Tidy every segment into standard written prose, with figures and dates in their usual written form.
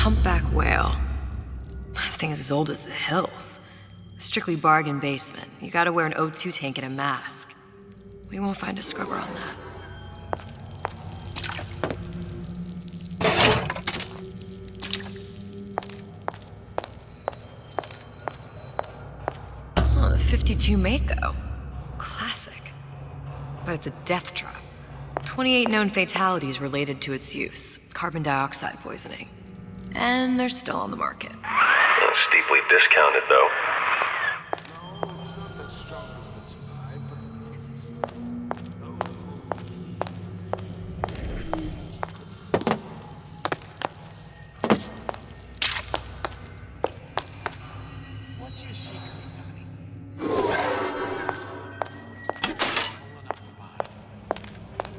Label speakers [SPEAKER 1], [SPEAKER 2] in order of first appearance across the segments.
[SPEAKER 1] humpback whale. That thing is as old as the hills. Strictly bargain basement. You gotta wear an O2 tank and a mask. We won't find a scrubber on that. Oh, the 52 Mako. Classic. But it's a death trap. 28 known fatalities related to its use. Carbon dioxide poisoning. And they're still on the market.
[SPEAKER 2] Steeply discounted, though.
[SPEAKER 3] No, it's not that strong as that survive, What's your secret, Donnie? Pulling up the bottom.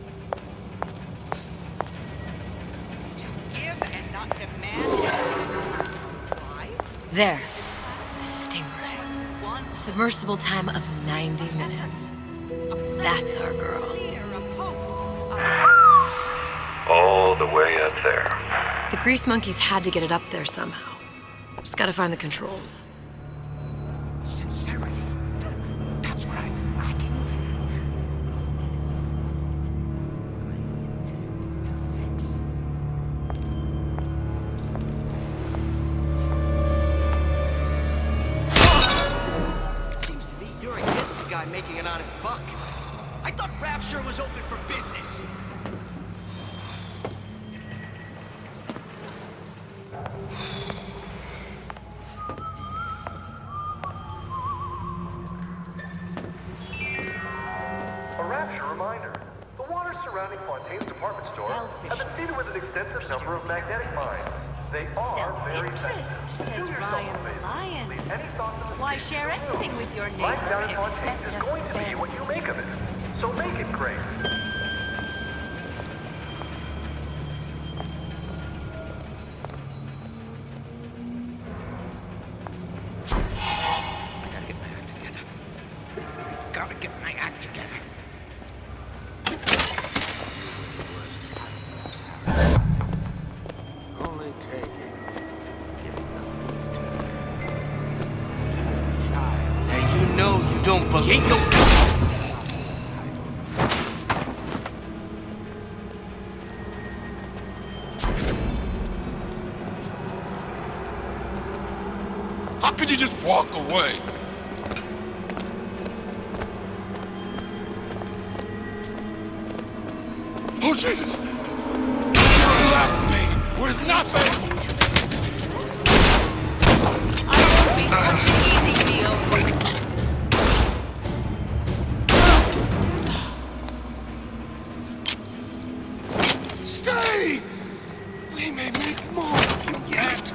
[SPEAKER 4] To give and not demand. Why?
[SPEAKER 1] There. The Stingray. A submersible time of 90 minutes. That's our girl.
[SPEAKER 2] All the way up there.
[SPEAKER 1] The Grease Monkeys had to get it up there somehow. Just gotta find the controls.
[SPEAKER 3] Sincerity. That's what I've been lacking.
[SPEAKER 5] Seems to me you're against the guy making an honest buck. I thought Rapture was open for business.
[SPEAKER 6] A Rapture reminder. The waters surrounding Fontaine's department store have been seeded with an extensive number of magnetic mines. They are very
[SPEAKER 4] Self-interest,
[SPEAKER 6] effective.
[SPEAKER 4] says
[SPEAKER 6] Do yourself
[SPEAKER 4] Ryan
[SPEAKER 6] a favor.
[SPEAKER 4] the Lion.
[SPEAKER 6] Leave any thoughts on this
[SPEAKER 4] Why
[SPEAKER 6] case
[SPEAKER 4] share
[SPEAKER 6] to the
[SPEAKER 4] anything
[SPEAKER 6] room.
[SPEAKER 4] with your
[SPEAKER 6] Life
[SPEAKER 4] neighbor
[SPEAKER 6] down in Fontaine
[SPEAKER 4] except
[SPEAKER 6] is
[SPEAKER 4] a
[SPEAKER 6] going to be what you
[SPEAKER 4] fence?
[SPEAKER 6] make of it. So make it great.
[SPEAKER 3] Gotta get my act together. Only take
[SPEAKER 5] And you know you don't believe.
[SPEAKER 7] How could you just walk away? Oh, Jesus! You left me with nothing!
[SPEAKER 4] I won't be such an easy meal.
[SPEAKER 7] Stay! We may make more of you yet!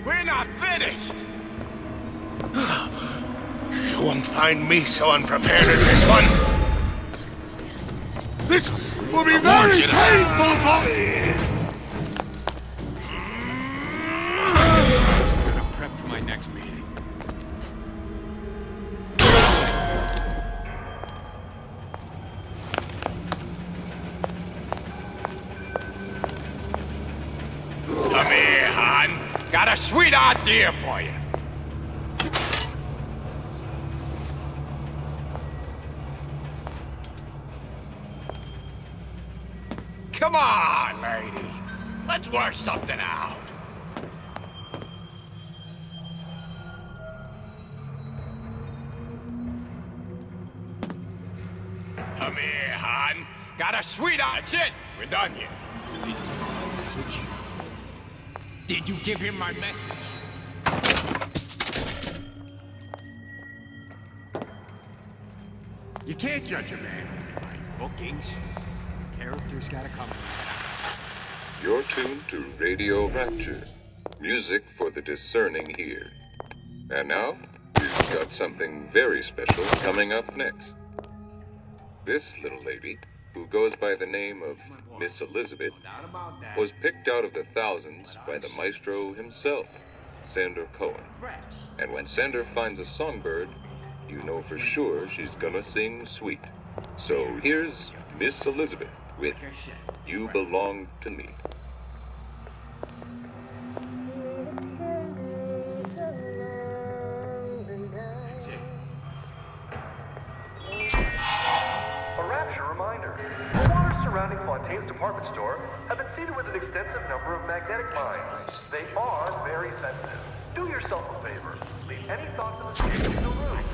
[SPEAKER 3] We're not finished!
[SPEAKER 7] You won't find me so unprepared as this one! This will be very painful for me!
[SPEAKER 3] I'm gonna prep for my next meeting.
[SPEAKER 7] Come here, Han. Got a sweet idea for you. Come on, lady. Let's work something out. Come here, Han. Got a sweet idea. That's it. We're done here.
[SPEAKER 3] Did you give him my message? Did you give him my message? You can't judge a man by bookings. Character's gotta come.
[SPEAKER 8] You're tuned to Radio Rapture. Music for the discerning ear. And now, we've got something very special coming up next. This little lady, who goes by the name of Miss Elizabeth, was picked out of the thousands by the maestro himself, Sander Cohen. And when Sander finds a songbird, you know for sure she's gonna sing sweet. So here's Miss Elizabeth with You Belong to Me.
[SPEAKER 6] A rapture reminder. The waters surrounding Fontaine's department store have been seeded with an extensive number of magnetic mines. They are very sensitive. Do yourself a favor. Leave any thoughts of escape in the rooms.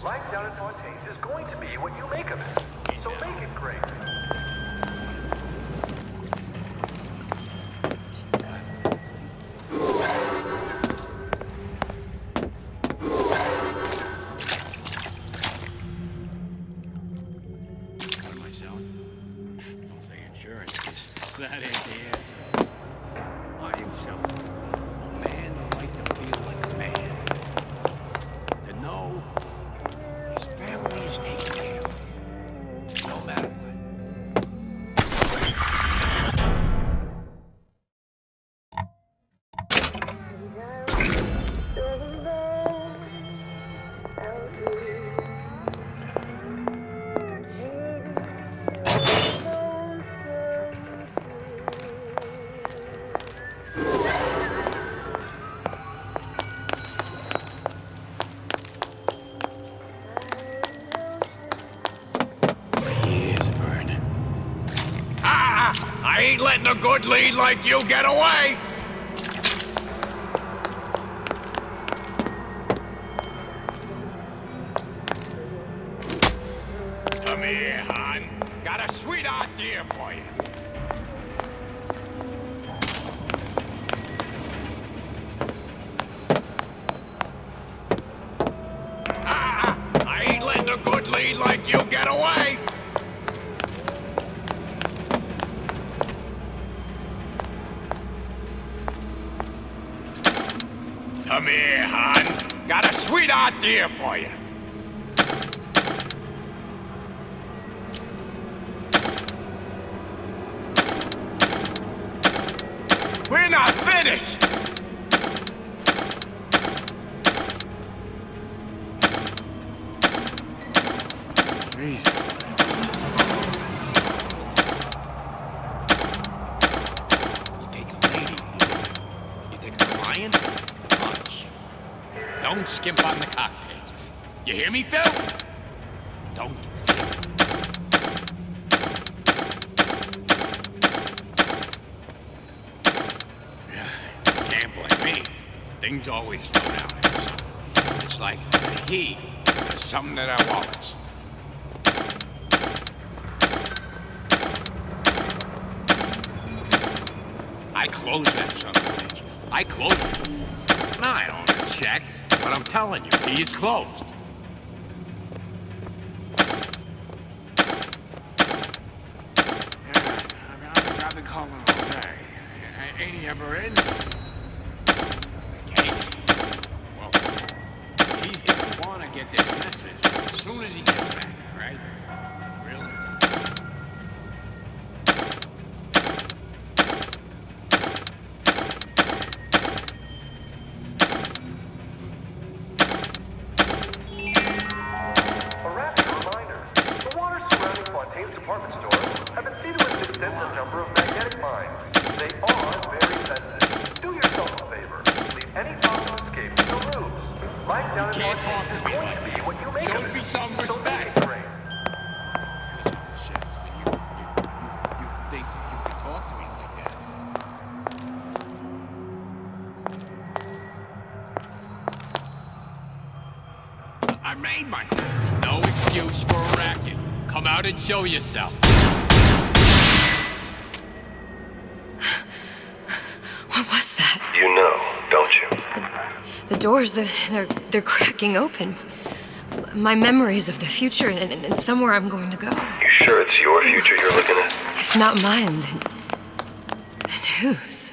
[SPEAKER 6] Life down at Fontaine's is going to be what you make of it. So make it great.
[SPEAKER 3] What am I selling? Don't say insurances. That ain't the answer. I am selling a man who likes to feel like a man. To know his family is taken care of. No matter what.
[SPEAKER 7] I ain't letting a good lead like you get away! Come here, hon. Got a sweet idea for you. I ain't letting a good lead like you get away! Come here, hon. Got a sweet idea for you. We're not finished!
[SPEAKER 3] Jesus. You take a lady. You take a client. Punch. Don't skimp on the cocktails. You hear me, Phil? Don't skimp. Can't blame me. Things always slow down. It's like he does something at our wallets. I closed that son of a bitch. I closed it. Now, I don't want to check, but I'm telling you, he is closed. I've been calling all day. Ain't he ever in? Casey. Well, he's gonna want to get this message as soon as he gets back, right? Really?
[SPEAKER 6] A rapture reminder. The waters surrounding Fontaine's department store have been seeded with an extensive number of magnetic mines. They are very sensitive. Do yourself a favor. Leave any thoughts of escape in the rooms. Life down at
[SPEAKER 3] Can't talk
[SPEAKER 6] Fontaine's is
[SPEAKER 3] to me
[SPEAKER 6] going
[SPEAKER 3] like
[SPEAKER 6] to be
[SPEAKER 3] that.
[SPEAKER 6] what you make
[SPEAKER 3] Show
[SPEAKER 6] of it.
[SPEAKER 3] me some
[SPEAKER 6] So make
[SPEAKER 3] respect.
[SPEAKER 6] it great.
[SPEAKER 3] Shit, you think you can talk to me like that? I made my There's no excuse for a racket. Come out and show yourself.
[SPEAKER 1] What was that?
[SPEAKER 2] You know, don't you?
[SPEAKER 1] The doors, they're cracking open. My memories of the future and somewhere I'm going to go.
[SPEAKER 2] You sure it's your future you're looking at?
[SPEAKER 1] If not mine, then whose?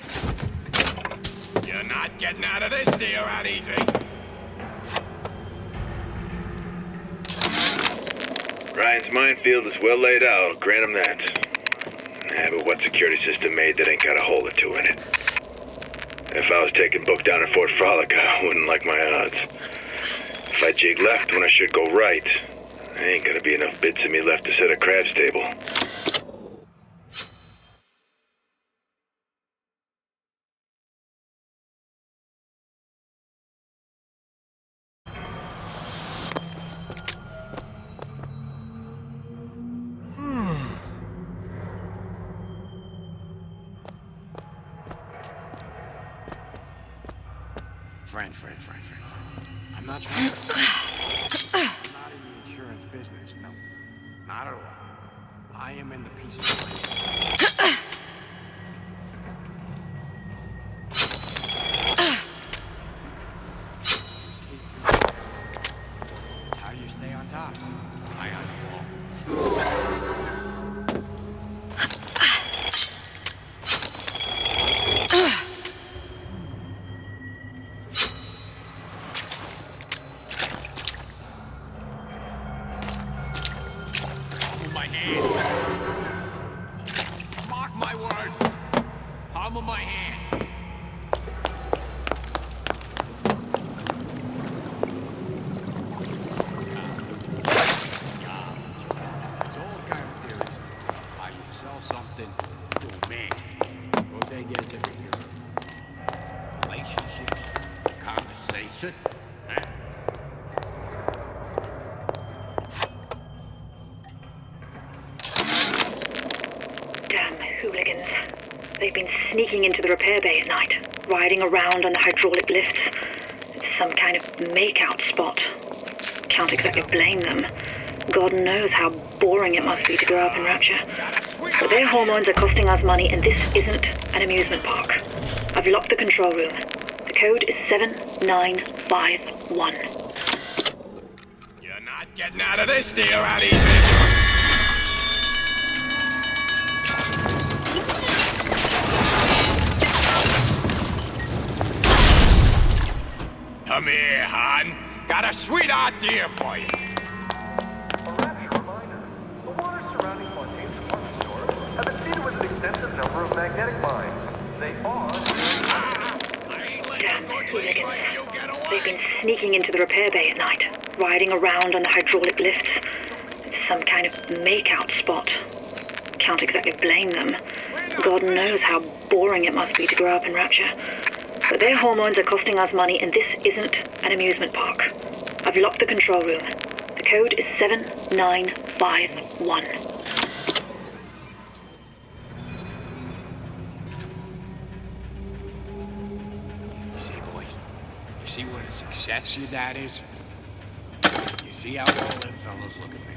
[SPEAKER 7] You're not getting out of this deal that easy.
[SPEAKER 9] Ryan's minefield is well laid out, I'll grant him that. Yeah, but what security system made that ain't got a hole or two in it? If I was taking book down at Fort Frolic, I wouldn't like my odds. My jig left when I should go right. There ain't gonna be enough bits of me left to set a crab's table.
[SPEAKER 3] Friend. I'm not trying to... I'm not in the insurance business, no. Not at all. I am in the peace of mind. It's how you stay on top. Eye on the ball. My hand. Mark my words. Palm of my hand. There's all kind of theories. How you sell something to a man. Suppose they get a different hero. Relationships, conversation. Huh?
[SPEAKER 10] Damn hooligans. They've been sneaking into the repair bay at night, riding around on the hydraulic lifts. It's some kind of make-out spot. Can't exactly blame them. God knows how boring it must be to grow up in Rapture. But their hormones are costing us money, and this isn't an amusement park. I've locked the control room. The code is 7951.
[SPEAKER 7] You're not getting out of this deal out easy. Come here, hon. Got a sweet idea for you.
[SPEAKER 6] A Rapture reminder. The waters surrounding Fontaine's department store have been seeded with an extensive number of magnetic mines. They are...
[SPEAKER 10] Damn hooligans. They've been sneaking into the repair bay at night, riding around on the hydraulic lifts. It's some kind of make-out spot. Can't exactly blame them. God knows how boring it must be to grow up in Rapture. But their hormones are costing us money, and this isn't an amusement park. I've locked the control room. The code is 7951.
[SPEAKER 3] See, boys, you see what a success your dad is? You see how all them fellows look at me?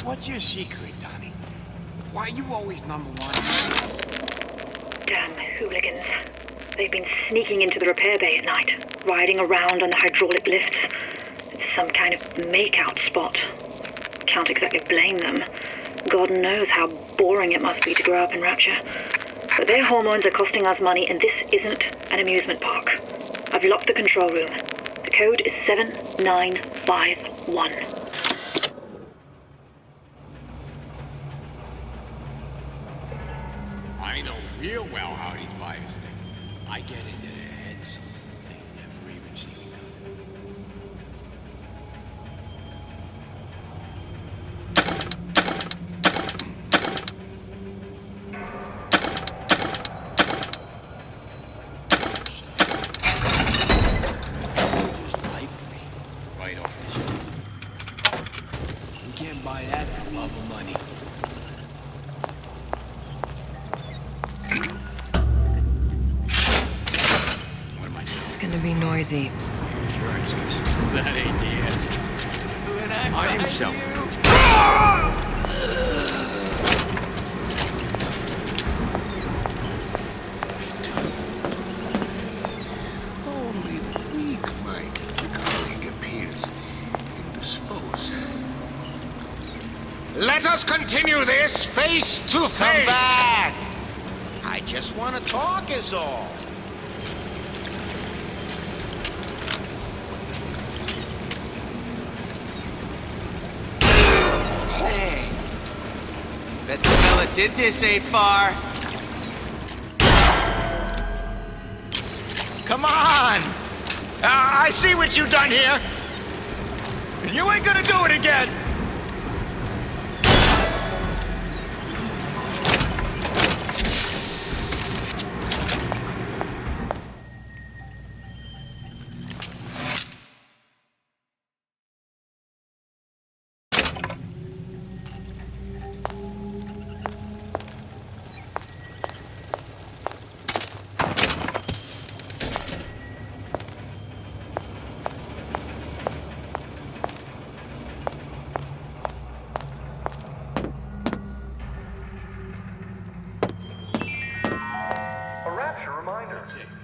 [SPEAKER 3] What's your secret, Donnie? Why are you always number one?
[SPEAKER 10] Damn hooligans. They've been sneaking into the repair bay at night, riding around on the hydraulic lifts. It's some kind of make-out spot. Can't exactly blame them. God knows how boring it must be to grow up in Rapture. But their hormones are costing us money, and this isn't an amusement park. I've locked the control room. The code is 7951.
[SPEAKER 3] I know real well how these buyers think. I get into their heads. They never even see me Just like me. Right off the ship. You can't buy that for love of money.
[SPEAKER 1] This is gonna be noisy.
[SPEAKER 3] That ain't the answer. I am selling.
[SPEAKER 11] Only the weak fight. The colleague appears indisposed.
[SPEAKER 7] Let us continue this face to face.
[SPEAKER 5] Come back! I just want to talk is all. Hey, bet the fella did this ain't far.
[SPEAKER 7] Come on! I see what you done here. And you ain't gonna do it again.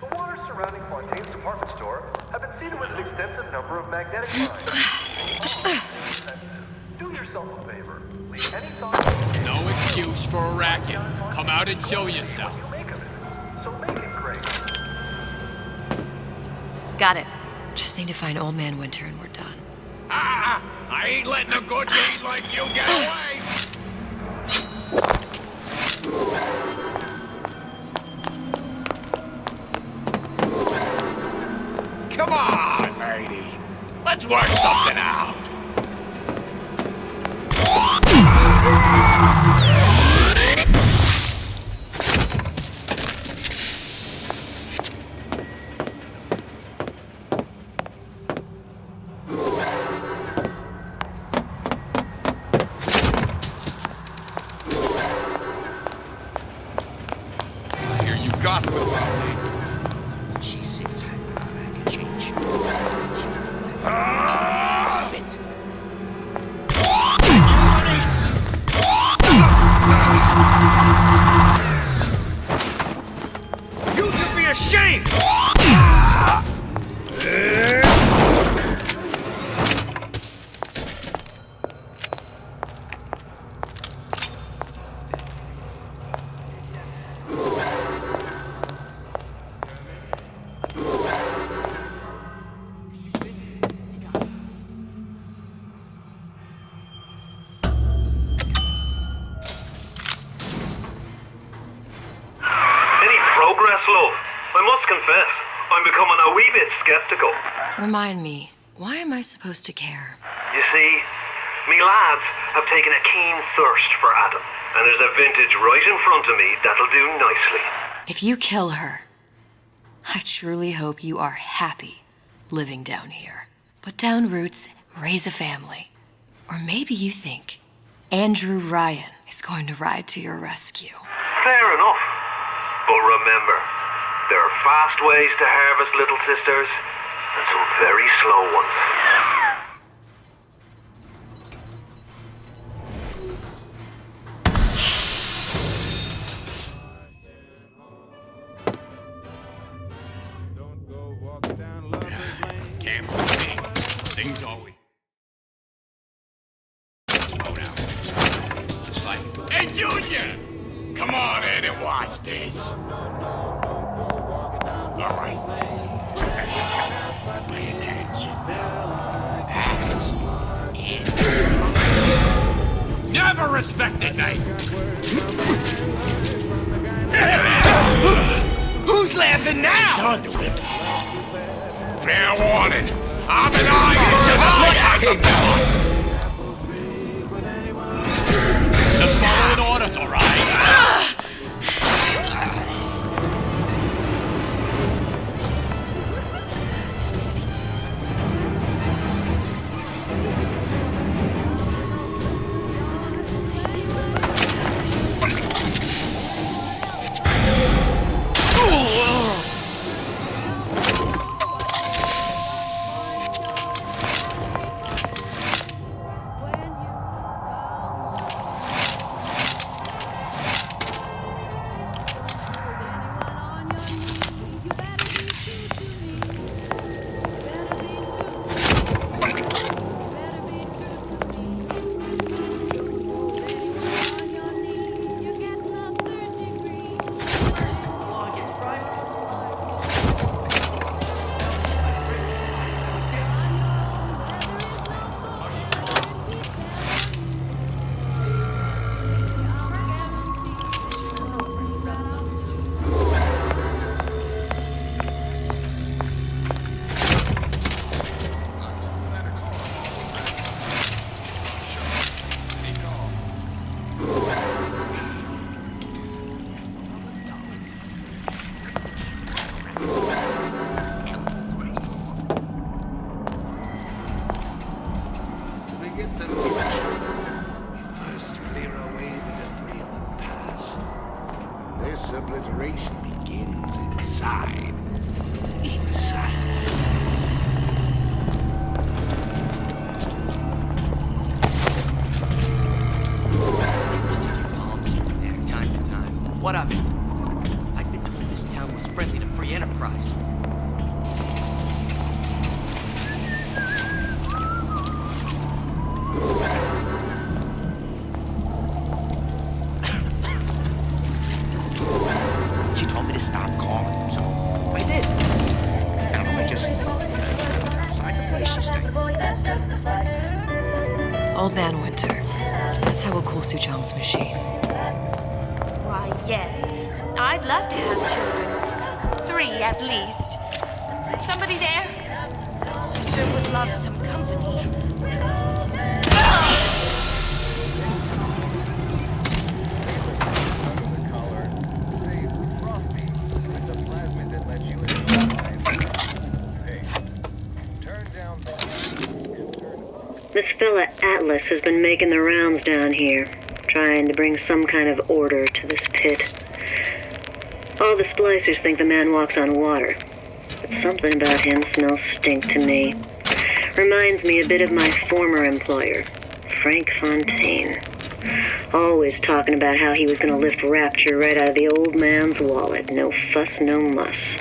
[SPEAKER 6] The waters surrounding Fontaine's department store have been seeded with an extensive number of magnetic mines. Do yourself a favor. Leave any thought.
[SPEAKER 3] No excuse for a racket. Come out and show yourself.
[SPEAKER 6] What you make of it. So make it great.
[SPEAKER 1] Got it. Just need to find Old Man Winter and we're done.
[SPEAKER 7] I ain't letting a good deed like you get away. Come on, matey. Let's work something out. I hear you gossiping about me.
[SPEAKER 11] She sits back and change. Spit.
[SPEAKER 7] You should be ashamed!
[SPEAKER 9] Love, I must confess, I'm becoming a wee bit skeptical.
[SPEAKER 1] Remind me, why am I supposed to care?
[SPEAKER 9] You see, me lads have taken a keen thirst for addon, and there's a vintage right in front of me that'll do nicely.
[SPEAKER 1] If you kill her, I truly hope you are happy living down here. Put down roots, raise a family. Or maybe you think Andrew Ryan is going to ride to your rescue.
[SPEAKER 9] Fair enough. But remember, there are fast ways to harvest little sisters, and some very slow ones.
[SPEAKER 3] Can't believe me. Things always. Oh, now. It's like.
[SPEAKER 7] Hey, Junior! Come on in and watch this. All right. Pay attention. That's it. Never respected me. Who's laughing now? Done to him. Fair warning. I'm an eye.
[SPEAKER 3] Just following orders, all right?
[SPEAKER 11] Mass obliteration begins inside. Inside.
[SPEAKER 5] Time to time. What of it? I'd been told this town was friendly to free enterprise.
[SPEAKER 11] She told me to stop calling, so I did. Now I just outside the place she stayed.
[SPEAKER 1] Old Man Winter. That's how we'll cool Suchong's machine.
[SPEAKER 12] Why, yes. I'd love to have children. 3 at least. Somebody there? I sure would love some company.
[SPEAKER 10] This fella Atlas has been making the rounds down here, trying to bring some kind of order to this pit. All the splicers think the man walks on water, but something about him smells stink to me. Reminds me a bit of my former employer, Frank Fontaine. Always talking about how he was going to lift Rapture right out of the old man's wallet. No fuss, no muss.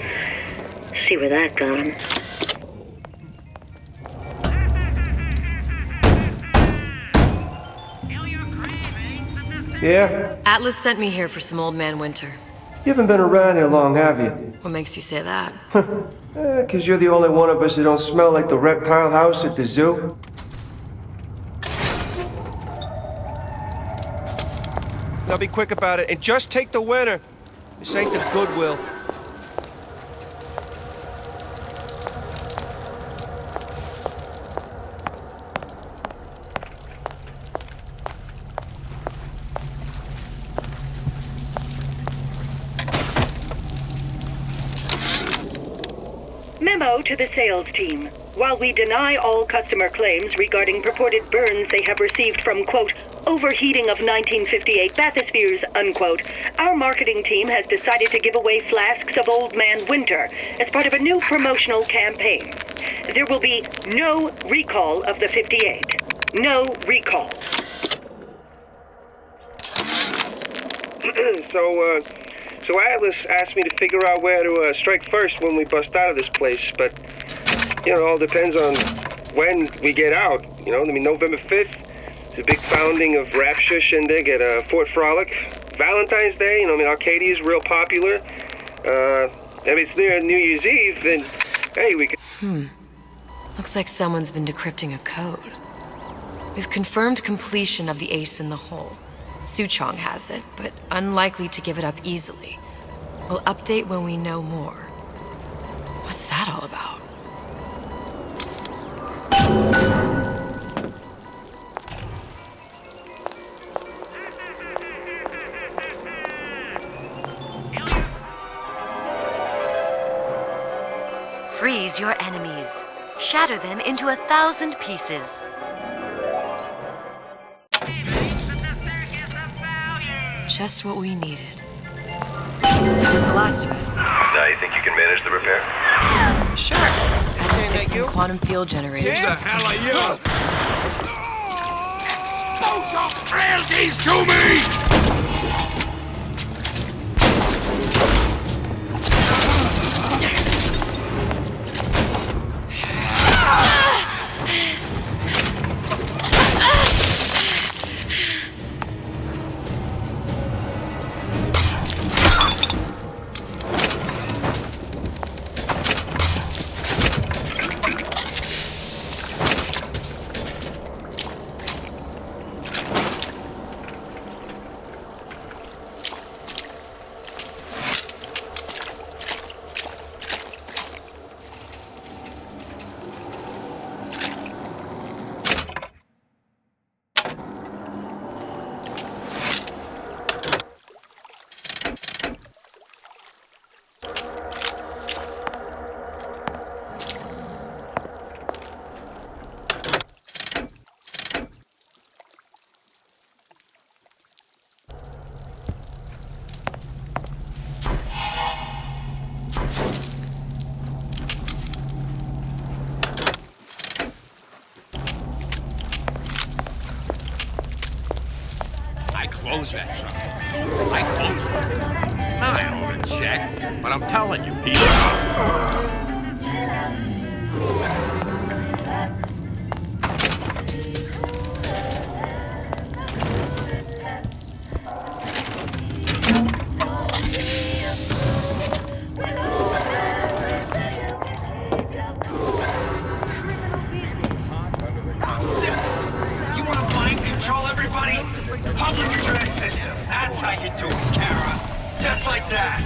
[SPEAKER 10] See where that got him.
[SPEAKER 13] Yeah?
[SPEAKER 1] Atlas sent me here for some Old Man Winter.
[SPEAKER 13] You haven't been around here long, have you?
[SPEAKER 1] What makes you say that?
[SPEAKER 13] 'Cause you're the only one of us who don't smell like the reptile house at the zoo.
[SPEAKER 14] Now be quick about it and just take the winner. This ain't the Goodwill.
[SPEAKER 10] Memo to the sales team. While we deny all customer claims regarding purported burns they have received from, quote, overheating of 1958 bathyspheres, unquote, our marketing team has decided to give away flasks of Old Man Winter as part of a new promotional campaign. There will be no recall of the 58. No recall.
[SPEAKER 13] So Atlas asked me to figure out where to strike first when we bust out of this place, but, you know, it all depends on when we get out, you know? I mean, November 5th is a big founding of Rapture shindig at Fort Frolic. Valentine's Day, you know, I mean, Arcadia is real popular. If it's near New Year's Eve, then, hey, we could...
[SPEAKER 1] Looks like someone's been decrypting a code. We've confirmed completion of the ace in the hole. Suchong has it, but unlikely to give it up easily. We'll update when we know more. What's that all about?
[SPEAKER 15] Freeze your enemies. Shatter them into 1,000 pieces.
[SPEAKER 1] Just what we needed. That was the last of it.
[SPEAKER 2] Now you think you can manage the repair?
[SPEAKER 1] Sure. I've been fixing quantum field generators.
[SPEAKER 7] Who the hell are you?
[SPEAKER 11] Expose your frailties to me!
[SPEAKER 3] close that sucker. I closed it. I owe a check, but I'm telling you, he's up.
[SPEAKER 5] Control everybody? Public address system. That's how you do it, Kara. Just like that.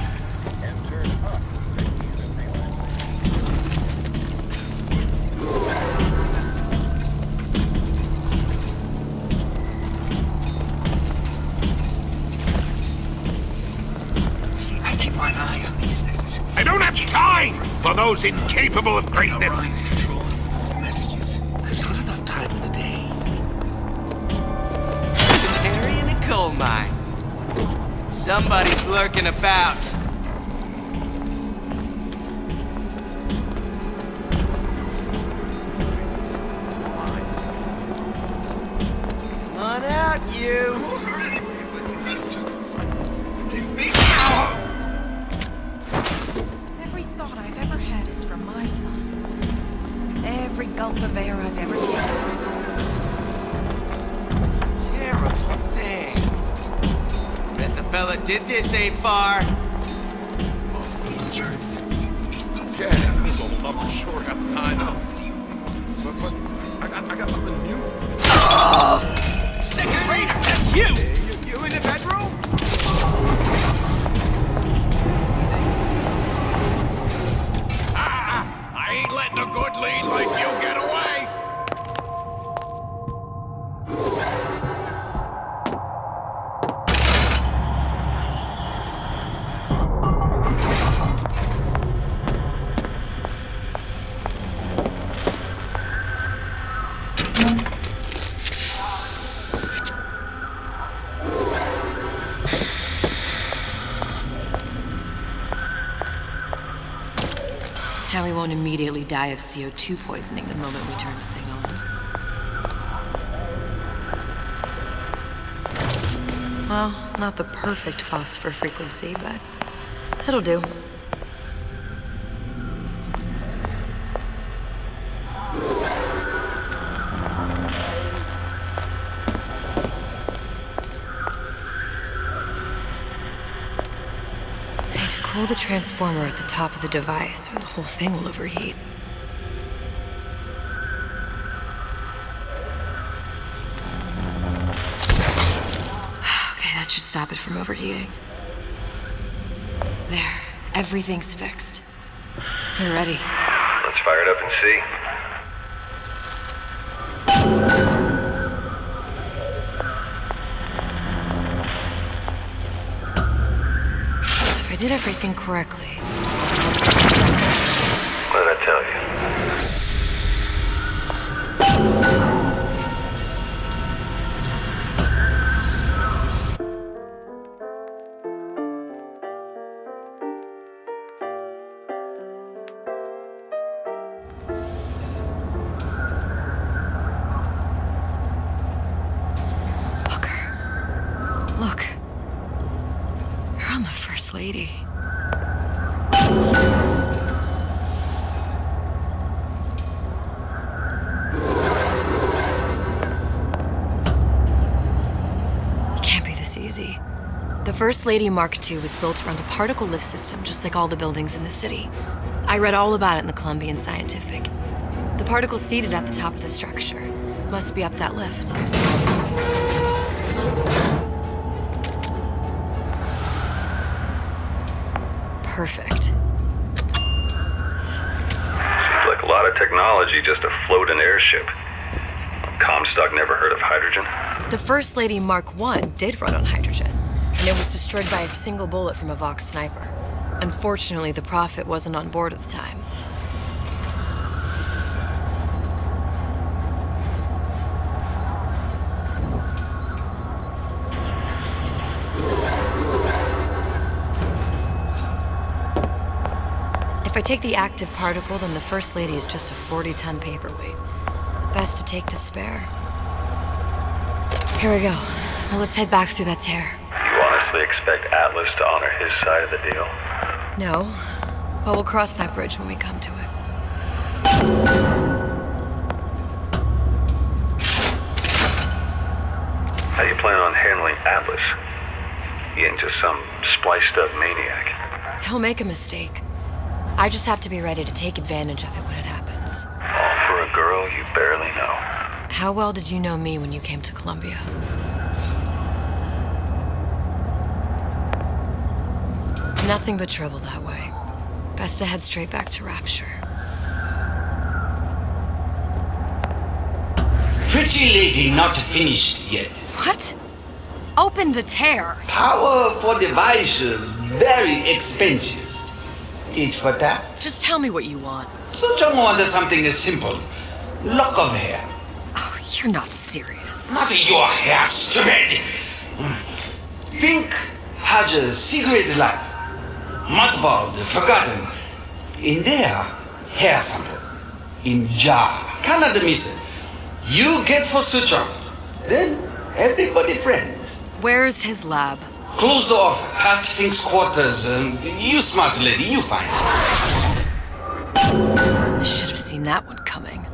[SPEAKER 5] See, I keep my eye on these things.
[SPEAKER 3] I don't have time for those incapable of greatness.
[SPEAKER 5] Ryan's controlling those messages.
[SPEAKER 3] There's not enough time in the day.
[SPEAKER 5] Canary in a coal mine. Somebody's lurking about. Come on out, you.
[SPEAKER 1] Every thought I've ever had is for my son. Every gulp of air I've ever taken.
[SPEAKER 5] Terrible thing. Bet the fella did this ain't far. Oh, these jerks.
[SPEAKER 3] Yeah, he's old enough for short. I know. But I got nothing new.
[SPEAKER 5] Second rater, that's you!
[SPEAKER 7] You in the bedroom?
[SPEAKER 3] I ain't letting a good lead like you get away.
[SPEAKER 1] Now we won't immediately die of CO2 poisoning the moment we turn the thing on. Well, not the perfect phosphor frequency, but it'll do. Cool the transformer at the top of the device, or the whole thing will overheat. Okay, that should stop it from overheating. There, everything's fixed. We're ready.
[SPEAKER 2] Let's fire it up and see.
[SPEAKER 1] I did everything correctly. It says so.
[SPEAKER 2] What did I tell you?
[SPEAKER 1] Look. You're on the First Lady. Easy. The First Lady Mark II was built around a particle lift system just like all the buildings in the city. I read all about it in the Columbian Scientific. The particles seated at the top of the structure must be up that lift. Perfect.
[SPEAKER 2] Seems like a lot of technology just to float an airship. Comstock never heard of hydrogen?
[SPEAKER 1] The First Lady Mark I did run on hydrogen, and it was destroyed by a single bullet from a Vox sniper. Unfortunately, the Prophet wasn't on board at the time. If I take the active particle, then the First Lady is just a 40-ton paperweight. Best to take the spare. Here we go. Well, let's head back through that tear.
[SPEAKER 2] You honestly expect Atlas to honor his side of the deal?
[SPEAKER 1] No, but we'll cross that bridge when we come to it.
[SPEAKER 2] How do you plan on handling Atlas? He ain't just some spliced-up maniac.
[SPEAKER 1] He'll make a mistake. I just have to be ready to take advantage of it when it happens.
[SPEAKER 2] All for a girl you barely know.
[SPEAKER 1] How well did you know me when you came to Columbia? Nothing but trouble that way. Best to head straight back to Rapture.
[SPEAKER 16] Pretty lady not finished yet.
[SPEAKER 1] What? Open the tear.
[SPEAKER 16] Power for device very expensive. Tit for tat.
[SPEAKER 1] Just tell me what you want.
[SPEAKER 16] Such a want something simple. Lock of hair.
[SPEAKER 1] Oh, you're not serious.
[SPEAKER 16] Not your hair, stupid. Fink has a secret lab. Mothballed, forgotten. In there, hair sample. In jar. Cannot miss it. You get for suture. Then everybody friends.
[SPEAKER 1] Where's his lab?
[SPEAKER 16] Closed off, past Fink's quarters. You smart lady, you find.
[SPEAKER 1] Should have seen that one coming.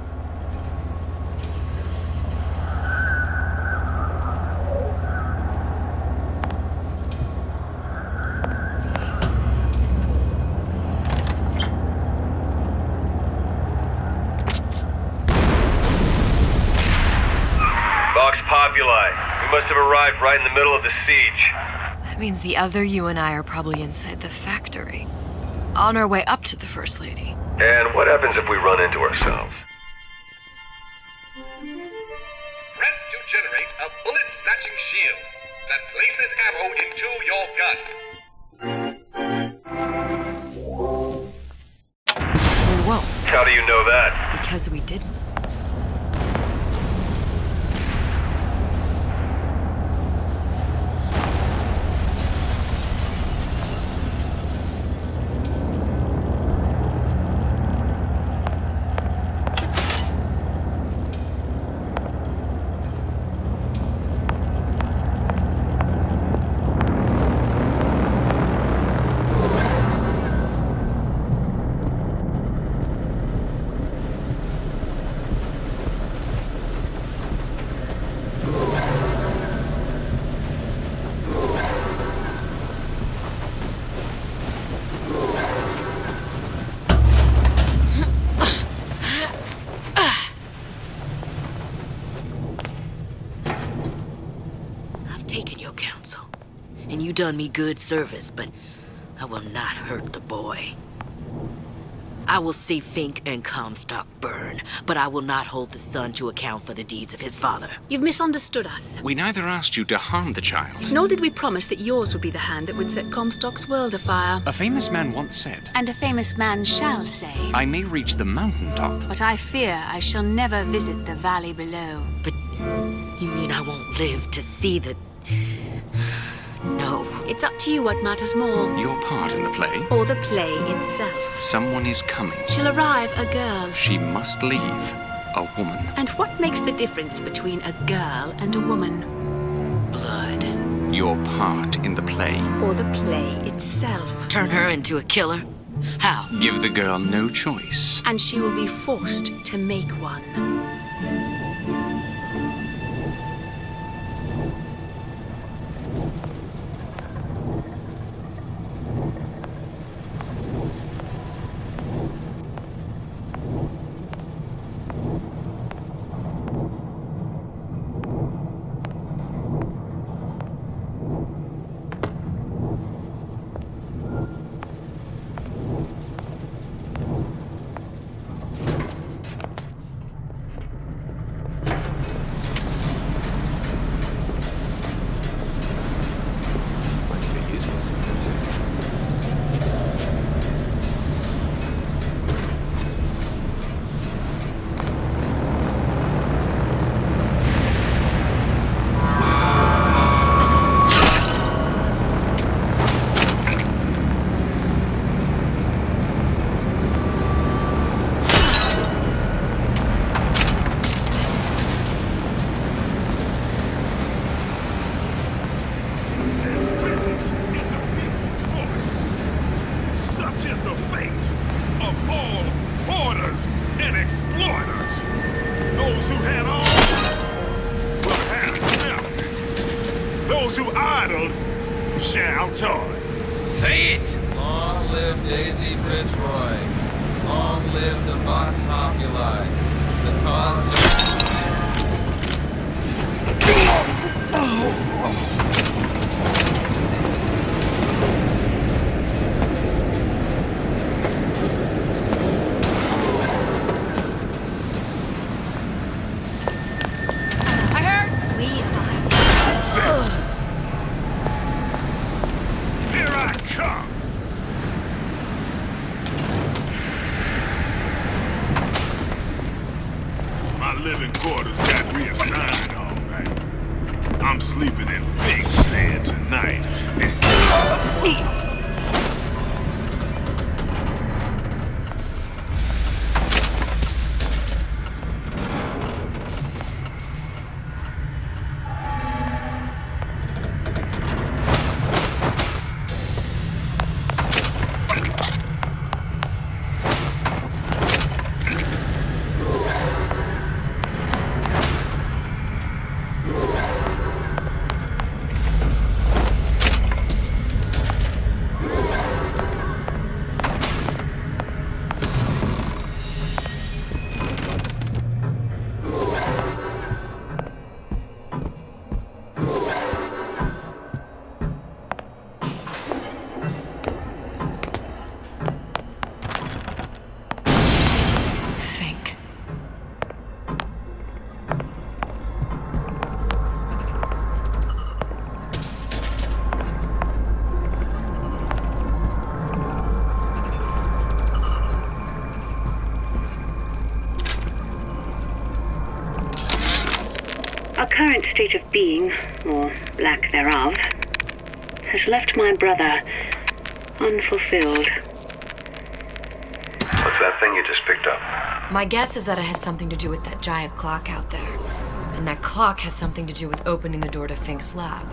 [SPEAKER 2] Vox Populi. We must have arrived right in the middle of the siege.
[SPEAKER 1] That means the other you and I are probably inside the factory. On our way up to the First Lady.
[SPEAKER 2] And what happens if we run into ourselves?
[SPEAKER 17] Press to generate a bullet-snatching shield that places ammo into your gun.
[SPEAKER 1] We won't.
[SPEAKER 2] How do you know that?
[SPEAKER 1] Because we didn't.
[SPEAKER 18] And you done me good service, but I will not hurt the boy. I will see Fink and Comstock burn, but I will not hold the son to account for the deeds of his father.
[SPEAKER 19] You've misunderstood us.
[SPEAKER 20] We neither asked you to harm the child.
[SPEAKER 19] Nor did we promise that yours would be the hand that would set Comstock's world afire.
[SPEAKER 20] A famous man once said,
[SPEAKER 19] And a famous man shall say,
[SPEAKER 20] I may reach the mountaintop,
[SPEAKER 19] but I fear I shall never visit the valley below.
[SPEAKER 18] But you mean I won't live to see the... No.
[SPEAKER 19] It's up to you what matters more.
[SPEAKER 20] Your part in the play?
[SPEAKER 19] Or the play itself.
[SPEAKER 20] Someone is coming.
[SPEAKER 19] She'll arrive, a girl.
[SPEAKER 20] She must leave, a woman.
[SPEAKER 19] And what makes the difference between a girl and a woman?
[SPEAKER 18] Blood.
[SPEAKER 20] Your part in the play.
[SPEAKER 19] Or the play itself.
[SPEAKER 18] Turn her into a killer? How?
[SPEAKER 20] Give the girl no choice.
[SPEAKER 19] And she will be forced to make one.
[SPEAKER 21] cheaters and exploiters. Those who had all will have nothing. Those who idled shall toil.
[SPEAKER 5] Say it!
[SPEAKER 22] Long live Daisy Fitzroy. Long live the Vox Populi. The cause
[SPEAKER 12] I heard.
[SPEAKER 21] Who's there? Here I come. My living quarters got reassigned, all right. I'm sleeping in Fink's bed tonight.
[SPEAKER 1] Fink.
[SPEAKER 10] Our current state of being, or lack thereof, has left my brother unfulfilled.
[SPEAKER 2] What's that thing you just picked up?
[SPEAKER 1] My guess is that it has something to do with that giant clock out there. And that clock has something to do with opening the door to Fink's lab.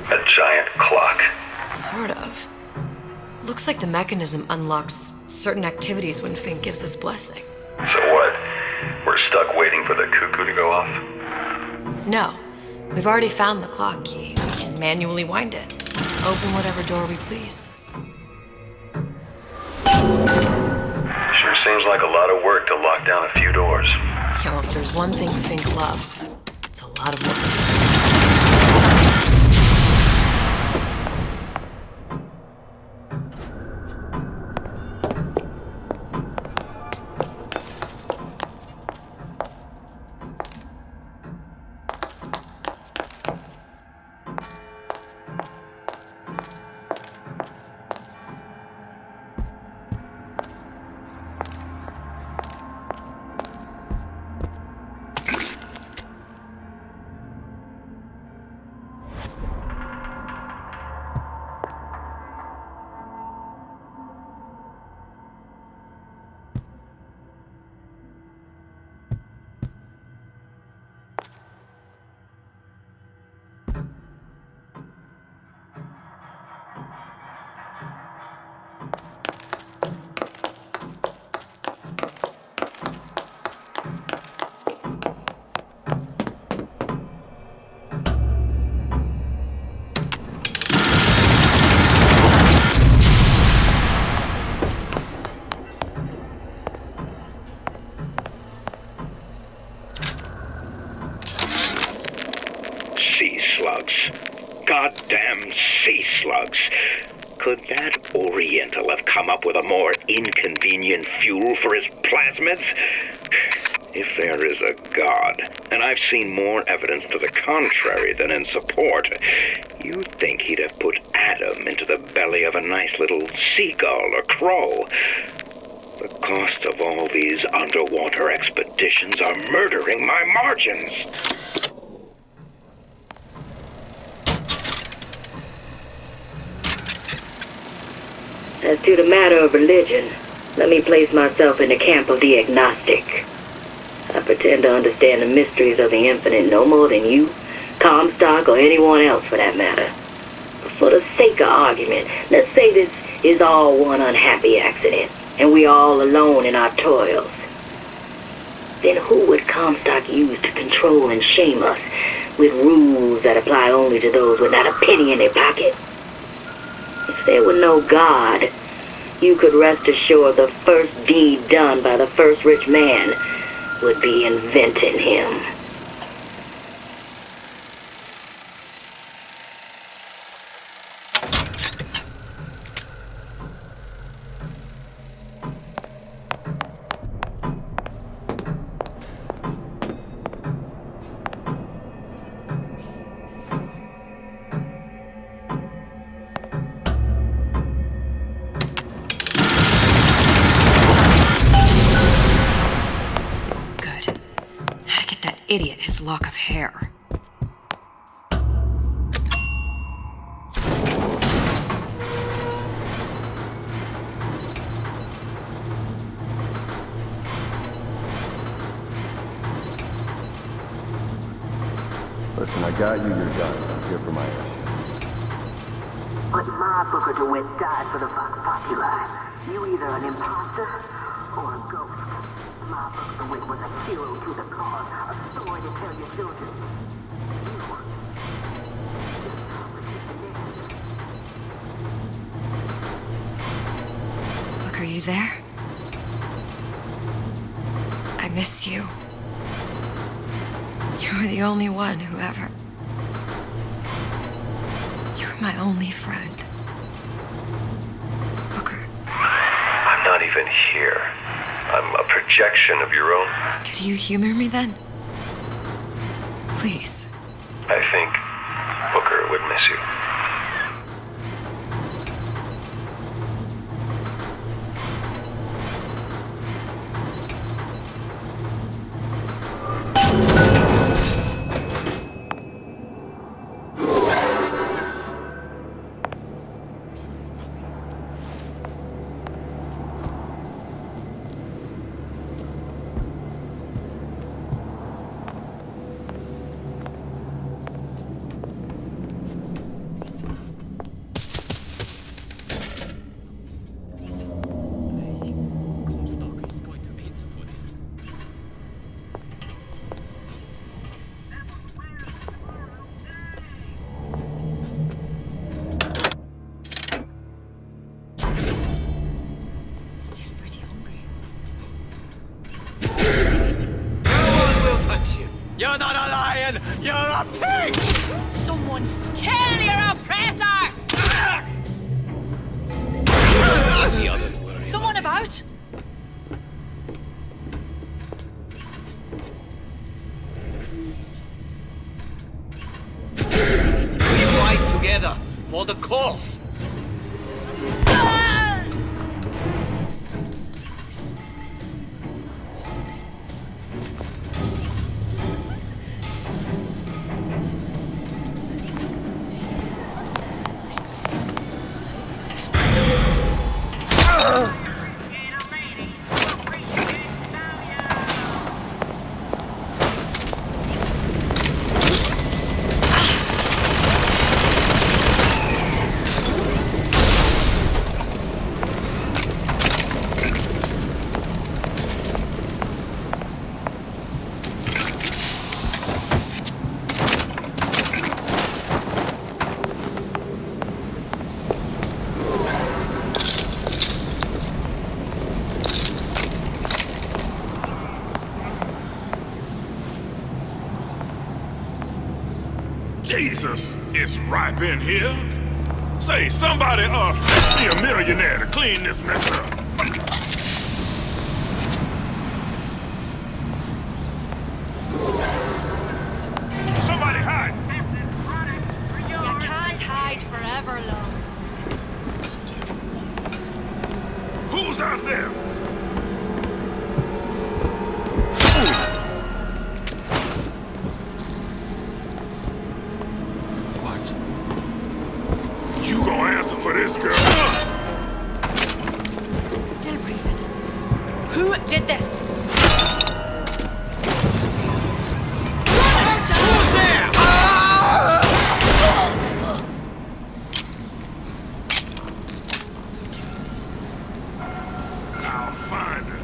[SPEAKER 2] A giant clock.
[SPEAKER 1] Sort of. Looks like the mechanism unlocks certain activities when Fink gives his blessing.
[SPEAKER 2] So what? We're stuck waiting for the cuckoo to go off?
[SPEAKER 1] No, we've already found the clock key. We can manually wind it. Open whatever door we please.
[SPEAKER 2] Sure seems like a lot of work to lock down a few doors.
[SPEAKER 1] You know, if there's one thing Fink loves, it's a lot of work.
[SPEAKER 9] Sea slugs. Goddamn sea slugs. Could that Oriental have come up with a more inconvenient fuel for his plasmids? If there is a God, and I've seen more evidence to the contrary than in support, you'd think he'd have put addon into the belly of a nice little seagull or crow. The cost of all these underwater expeditions are murdering my margins.
[SPEAKER 18] As to the matter of religion, let me place myself in the camp of the agnostic. I pretend to understand the mysteries of the infinite no more than you, Comstock, or anyone else for that matter. For the sake of argument, let's say this is all one unhappy accident, and we're all alone in our toils. Then who would Comstock use to control and shame us with rules that apply only to those with not a penny in their pocket? If there were no God, you could rest assured the first deed done by the first rich man would be inventing him.
[SPEAKER 1] Idiot his lock of hair.
[SPEAKER 4] Listen, I got you your guns. I'm here for my issue.
[SPEAKER 18] But my Booker DeWitt died for the Vox Populi. You either an imposter or a ghost. My Booker DeWitt was a hero to the cause, a story to tell your children.
[SPEAKER 1] Look, are you there? I miss you. You were the only one who ever... You were my only friend. Booker.
[SPEAKER 2] I'm not even here. I'm a projection of your own.
[SPEAKER 1] Could you humor me then? Please.
[SPEAKER 2] I think Booker would miss you.
[SPEAKER 5] You're not a lion! You're a pig!
[SPEAKER 12] Someone kill your oppressor!
[SPEAKER 5] The others were.
[SPEAKER 12] Someone about?
[SPEAKER 5] We fight together for the cause.
[SPEAKER 21] Jesus, it's ripe in here. Say, somebody, fetch me a millionaire to clean this mess up. Somebody hide.
[SPEAKER 12] You can't hide forever long.
[SPEAKER 21] Who's out there? You gonna answer for this, girl?
[SPEAKER 12] Who did this?
[SPEAKER 7] Who's there?
[SPEAKER 21] I'll find her.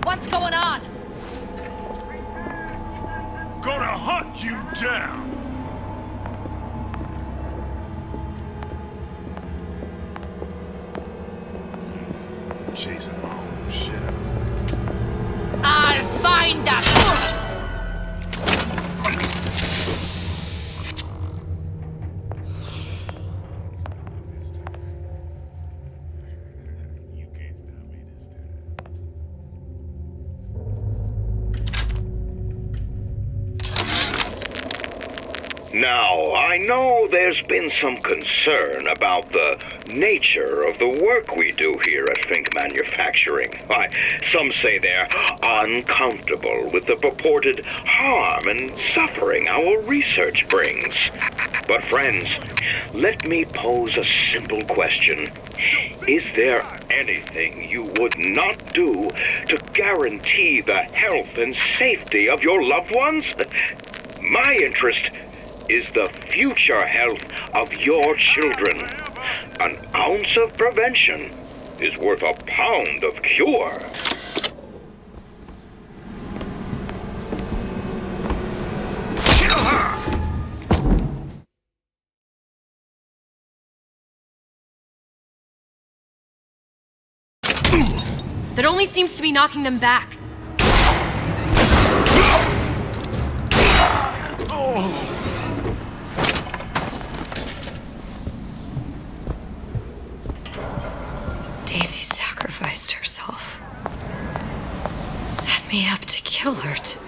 [SPEAKER 12] What's going on?
[SPEAKER 21] Gonna hunt you down. Chasing my own shadow.
[SPEAKER 12] I'll find that.
[SPEAKER 9] Now, I know there's been some concern about the nature of the work we do here at Fink Manufacturing. Why, some say they're uncomfortable with the purported harm and suffering our research brings. But friends, let me pose a simple question. Is there anything you would not do to guarantee the health and safety of your loved ones? My interest is the future health of your children. An ounce of prevention is worth a pound of cure.
[SPEAKER 21] Kill her!
[SPEAKER 1] That only seems to be knocking them back. Daisy sacrificed herself. Set me up to kill her, to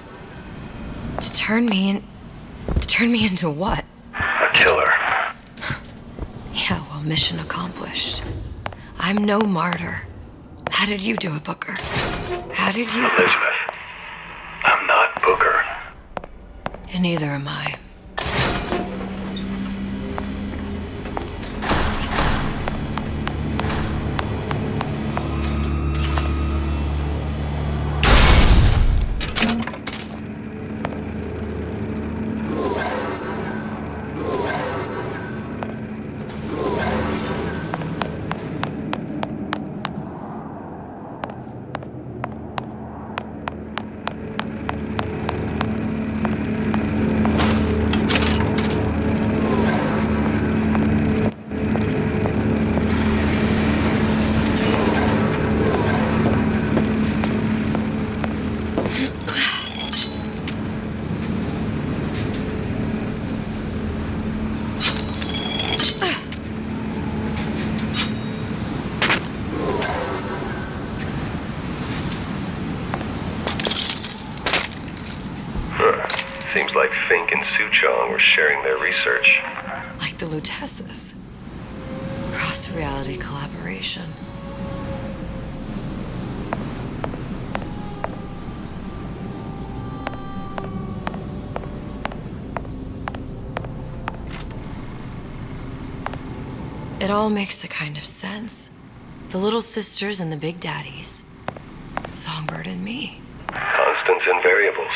[SPEAKER 1] turn me into what?
[SPEAKER 2] A killer.
[SPEAKER 1] Yeah, well, mission accomplished. I'm no martyr. How did you do it, Booker? How did you...
[SPEAKER 2] Elizabeth, I'm not Booker.
[SPEAKER 1] And neither am I.
[SPEAKER 2] Seems like Fink and Suchong were sharing their research.
[SPEAKER 1] Like the Lutesses. Cross-reality collaboration. It all makes a kind of sense. The little sisters and the big daddies. Songbird and me.
[SPEAKER 2] Constants and variables.